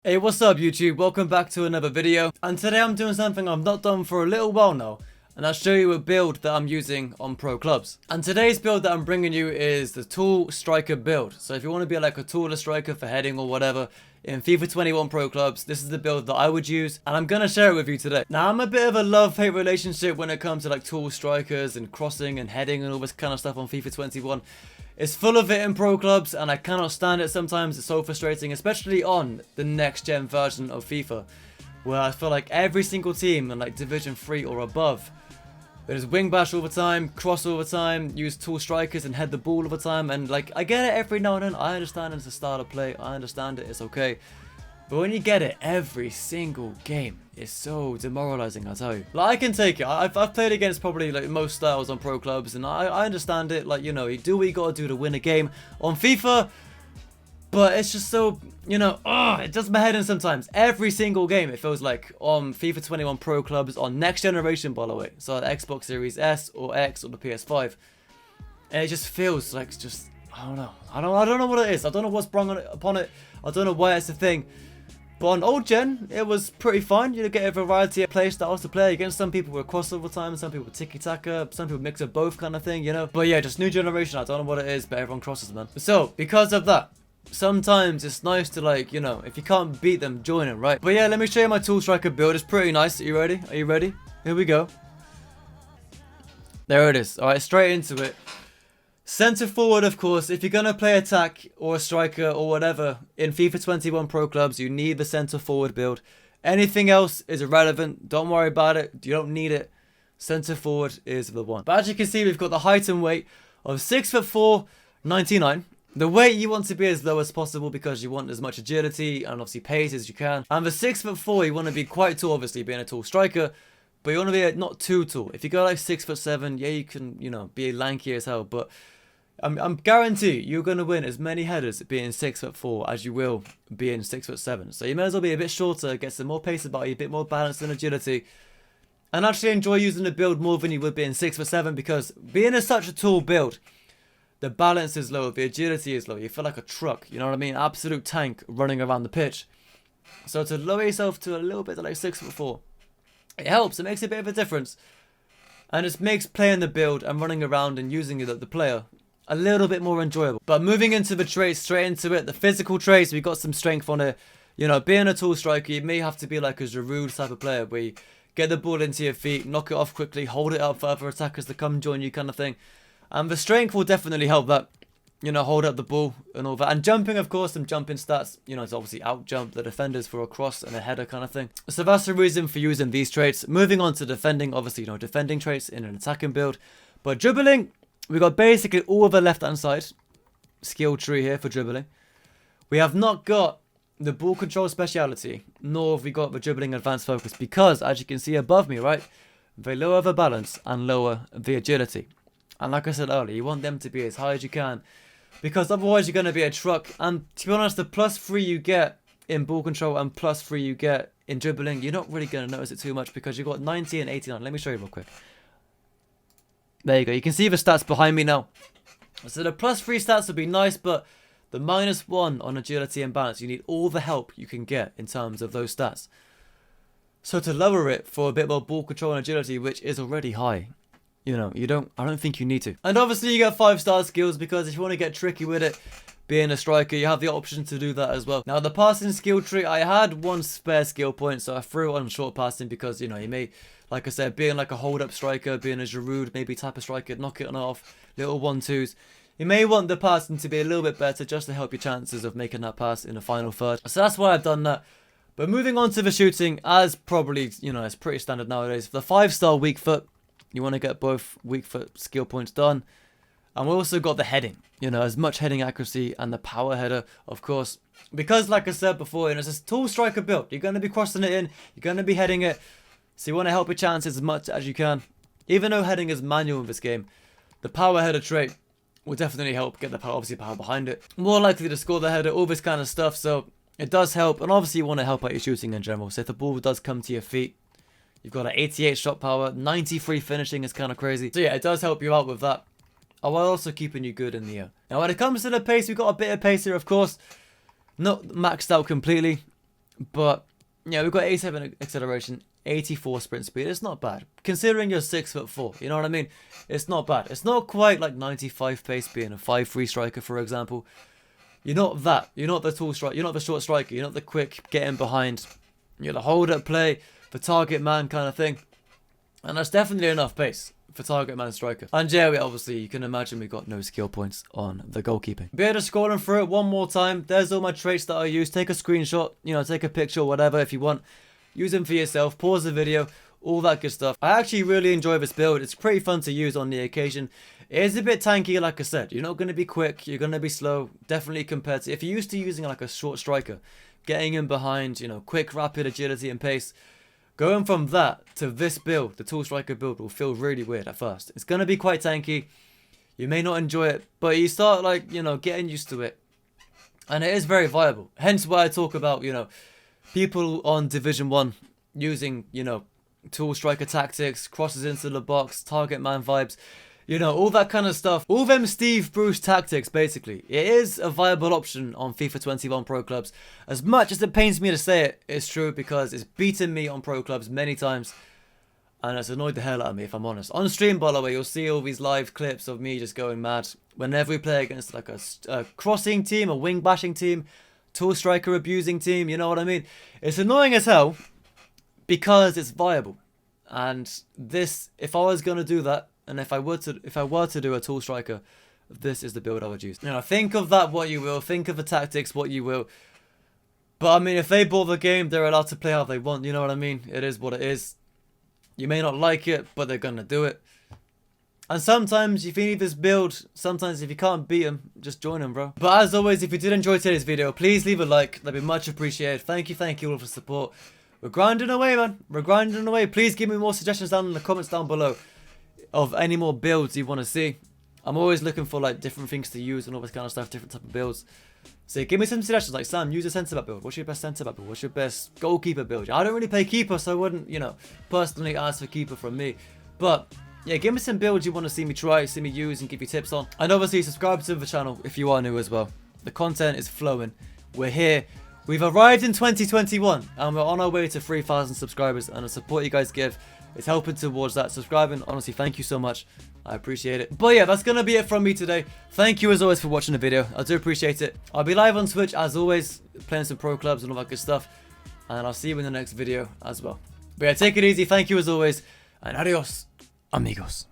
Hey, what's up YouTube? Welcome back to another video, and today I'm doing something I've not done for a little while now, and I'll show you a build that I'm using on pro clubs. And today's build that I'm bringing you is the tall striker build. So if you want to be like a taller striker for heading or whatever in FIFA 21 pro clubs, this is the build that I would use, and I'm gonna share it with you today. Now, I'm a bit of a love-hate relationship when it comes to like tall strikers and crossing and heading and all this kind of stuff on FIFA 21. It's full of it in pro clubs, and I cannot stand it sometimes. It's so frustrating, especially on the next gen version of FIFA, where I feel like every single team in like Division 3 or above, they just wing bash all the time, cross all the time, use tall strikers and head the ball all the time. And like, I get it every now and then. I understand it's a style of play. I understand it. It's okay. But when you get it every single game, it's so demoralizing, I tell you. Like, I can take it. I've played against probably like most styles on pro clubs, and I understand it. Like, you know, you do what you gotta do to win a game on FIFA. But it's just so, you know, it does my head in sometimes. Every single game, it feels like, on FIFA 21 pro clubs, on next generation, by the way. So the Xbox Series S or X or the PS5. And it just feels like, just, I don't know. I don't know what it is. I don't know what's sprung upon it. I don't know why it's a thing. But on old gen, it was pretty fun. You get a variety of play styles to play against. Some people were crossover time, some people were tiki-taka, some people mix of both kind of thing, you know. But yeah, just new generation, I don't know what it is, but everyone crosses, man. So, because of that, sometimes it's nice to, like, you know, if you can't beat them, join them, right? But yeah, let me show you my tall striker build. It's pretty nice. Are you ready? Are you ready? Here we go. There it is. Alright, straight into it. Centre forward, of course. If you're going to play attack or a striker or whatever in FIFA 21 pro clubs, you need the centre forward build. Anything else is irrelevant. Don't worry about it. You don't need it. Centre forward is the one. But as you can see, we've got the height and weight of 6'4", 99. The weight you want to be as low as possible because you want as much agility and obviously pace as you can. And the 6'4", you want to be quite tall, obviously, being a tall striker. But you want to be not too tall. If you go like 6'7", yeah, you can, you know, be lanky as hell. But I'm guarantee you're going to win as many headers being 6'4" as you will being 6'7". So you may as well be a bit shorter, get some more pace about you, a bit more balance and agility, and actually enjoy using the build more than you would being 6'7", because being in such a tall build, the balance is low, the agility is low. You feel like a truck, you know what I mean? Absolute tank running around the pitch. So to lower yourself to a little bit like 6'4", it helps. It makes a bit of a difference, and it makes playing the build and running around and using the player a little bit more enjoyable. But moving into the traits, straight into it, the physical traits, we got some strength on it. You know, being a tall striker, you may have to be like a Giroud type of player where you get the ball into your feet, knock it off quickly, hold it up for other attackers to come join you kind of thing. And the strength will definitely help that, you know, hold up the ball and all that. And jumping, of course, some jumping stats, you know, it's obviously out jump the defenders for a cross and a header kind of thing. So that's the reason for using these traits. Moving on to defending, obviously, you know, defending traits in an attacking build. But dribbling, we got basically all of the left-hand side skill tree here for dribbling. We have not got the ball control speciality, nor have we got the dribbling advanced focus, because, as you can see above me, right, they lower the balance and lower the agility. And like I said earlier, you want them to be as high as you can, because otherwise you're going to be a truck. And to be honest, the +3 you get in ball control and +3 you get in dribbling, you're not really going to notice it too much, because you've got 90 and 89. Let me show you real quick. There you go. You can see the stats behind me now. So the +3 stats would be nice, but the -1 on agility and balance, you need all the help you can get in terms of those stats. So to lower it for a bit more ball control and agility, which is already high, you know, I don't think you need to. And obviously you get 5-star skills, because if you want to get tricky with it, being a striker, you have the option to do that as well. Now the passing skill tree, I had one spare skill point, so I threw it on short passing, because, you know, you may, like I said, being like a hold-up striker, being a Giroud, maybe type of striker, knock it off, little 1-2s. You may want the passing to be a little bit better, just to help your chances of making that pass in the final third. So that's why I've done that. But moving on to the shooting, as probably, you know, it's pretty standard nowadays. For the 5-star weak foot, you want to get both weak foot skill points done. And we also got the heading, you know, as much heading accuracy, and the power header, of course. Because, like I said before, you know, it's a tall striker build. You're going to be crossing it in, you're going to be heading it. So you want to help your chances as much as you can. Even though heading is manual in this game, the power header trait will definitely help get the power, obviously power behind it. More likely to score the header, all this kind of stuff. So it does help. And obviously you want to help out your shooting in general. So if the ball does come to your feet, you've got an 88 shot power, 93 finishing is kind of crazy. So yeah, it does help you out with that, while also keeping you good in the air. Now when it comes to the pace, we've got a bit of pace here, of course. Not maxed out completely. But yeah, we've got 87 acceleration, 84 sprint speed. It's not bad considering you're 6'4". You know what I mean? It's not bad. It's not quite like 95 pace being a 5'3" striker, for example. You're not that. You're not the tall striker. You're not the short striker. You're not the quick getting behind. You're the hold up play, the target man kind of thing. And that's definitely enough pace for target man striker. And yeah, obviously, you can imagine we got no skill points on the goalkeeping. But yeah, just scrolling through it one more time. There's all my traits that I use. Take a screenshot, you know, take a picture or whatever if you want. Use them for yourself. Pause the video. All that good stuff. I actually really enjoy this build. It's pretty fun to use on the occasion. It is a bit tanky, like I said. You're not going to be quick. You're going to be slow. Definitely compared to... if you're used to using like a short striker, getting in behind, you know, quick, rapid agility and pace, going from that to this build, the tall striker build, will feel really weird at first. It's going to be quite tanky. You may not enjoy it, but you start, like, you know, getting used to it. And it is very viable. Hence why I talk about, you know, people on Division 1 using, you know, tall striker tactics, crosses into the box, target man vibes, you know, all that kind of stuff. All them Steve Bruce tactics, basically. It is a viable option on FIFA 21 Pro Clubs. As much as it pains me to say it, it's true because it's beaten me on Pro Clubs many times. And it's annoyed the hell out of me, if I'm honest. On stream, by the way, you'll see all these live clips of me just going mad. Whenever we play against like a crossing team, a wing bashing team, tall striker abusing team, you know what I mean? It's annoying as hell because it's viable. And this, if I was going to do that, and if I were to do a tall striker, this is the build I would use. You know, think of that what you will. Think of the tactics what you will. But I mean, if they bought the game, they're allowed to play how they want. You know what I mean? It is what it is. You may not like it, but they're gonna do it. And sometimes, if you need this build, sometimes if you can't beat them, just join them, bro. But as always, if you did enjoy today's video, please leave a like. That'd be much appreciated. Thank you all for the support. We're grinding away, man. We're grinding away. Please give me more suggestions down in the comments down below of any more builds you want to see. I'm always looking for like different things to use and all this kind of stuff, different type of builds. So give me some suggestions, like Sam, use a centre-back build. What's your best centre-back build? What's your best goalkeeper build? I don't really play keeper, so I wouldn't, you know, personally ask for keeper from me. But yeah, give me some builds you want to see me try, see me use, and give you tips on. And obviously subscribe to the channel if you are new as well. The content is flowing. We're here. We've arrived in 2021 and we're on our way to 3,000 subscribers, and the support you guys give is helping towards that. Subscribing, honestly, thank you so much. I appreciate it. But yeah, that's going to be it from me today. Thank you as always for watching the video. I do appreciate it. I'll be live on Twitch as always, playing some pro clubs and all that good stuff. And I'll see you in the next video as well. But yeah, take it easy. Thank you as always. And adios, amigos.